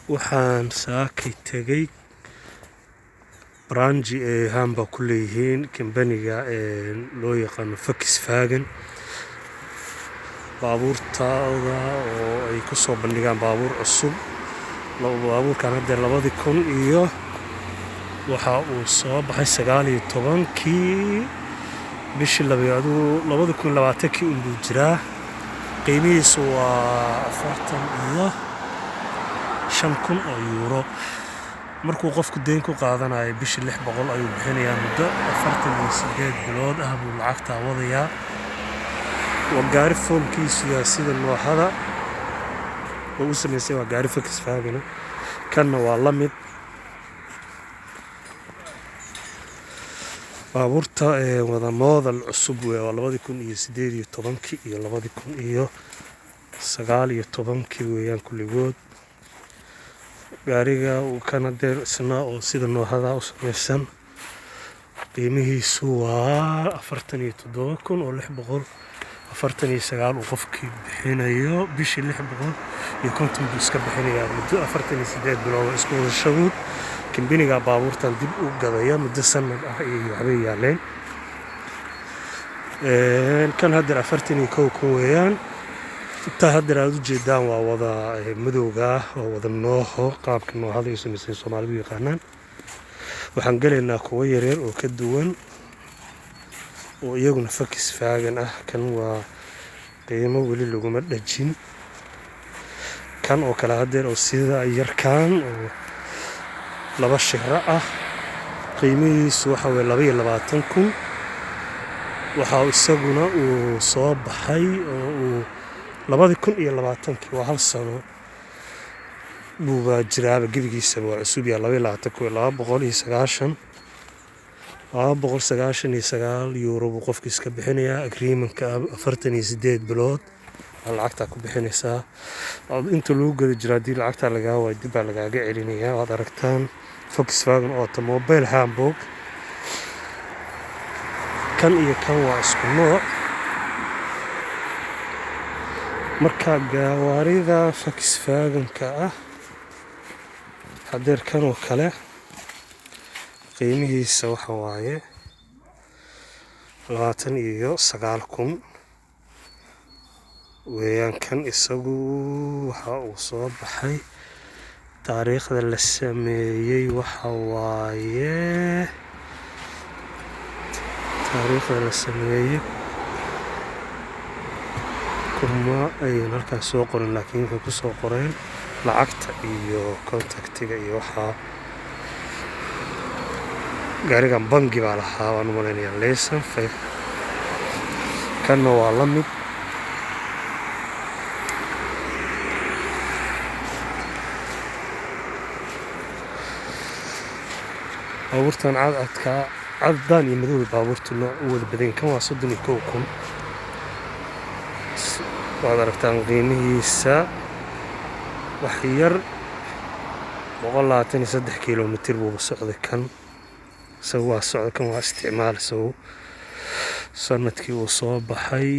waxaan saakay tegay branji ee hamba ku leeyihiin kambaniga loo yaqaano Volkswagen baabuurtooda oo ay ku soo bandhigaan baabuur cusub. baabuurkan hadda 2000 iyo waxa uu soo baxay 19kii bishii labaad 2020 inuu jiraa. qiimihiisu waa 45,000 euro. markuu qofku deyn ku qaadanayo bishii 600 ayuu bixinayaa muddo 48 bilood ah buu lacagta wadayaa. waa gaari foolkiisu sida nooxada oo u sameysay waa gaari Volkswagen kanna waa la mid. baabuurta wada model cusub waa 2018 iyo 2019 weeyaan kulligood. gaariga uu kana deersana oo sida nooxada u sameysan qiimihiisu waa 47,649 uu qofkii bixinayo bishii 650 buu iska bixinayaa muddo 48 bilood isku wada shaguud. kambaniga baabuurtan dib u gadaya muddo sanad ah iyo waxbay yaaleen. kan hadda 41 weeyaan. inta hadda aad u jeedaan waa wada madowga oo wada nooho qaabka nooxada ay sameysay Soomaalidu yaqaanaan. waxaan galeynaa kuwa yaryar oo ka duwan oo iyaguna Volkswagen ah. kan waa qiimo weli laguma dhajin. kan oo kala hadda oo sida yarkaan oo laba shira ah qiimihiisu waxa weeye 22,000. waxa isaguna uu soo baxay oo 2020 waa hal sano buu jiraaba gebigiisa waa cusub yahay 299 euro buu qofkii iska bixinayaa. agreementka 48 bilood lacagta ku bixinaysaa. inta lagu gada jira hadii lacagta laga waayo dib baa lagaaga celinayaa. waad aragtaan Volkswagen Automobile Hamburg. kan iyo kan waa isku nooc. marka gawaarida Volkswagen-ka ah hadeer kan oo kale qiimihiisa waxa waaye 29,000 weeyaan. kan isagu waxa uu soo baxay taariikhda la sameeyay waxa waaye kuma ay halkaas soo qoran laakiin waxay ku soo qoreen lacagta iyo contactiga iyo waxa. gaarigan bangi baa lahaa waan u maleynayaa Leysen 5. kanna waa la mid. baabuurtan caddaan iyo madow baabuurta nooc u wada badan. kan waa 31,000. waad aragtaan qiimihiisa wax yar 123 kilomitir buu socday. kan isagu waa socda kan waa isticmaal isagu sanadkii uu soo baxay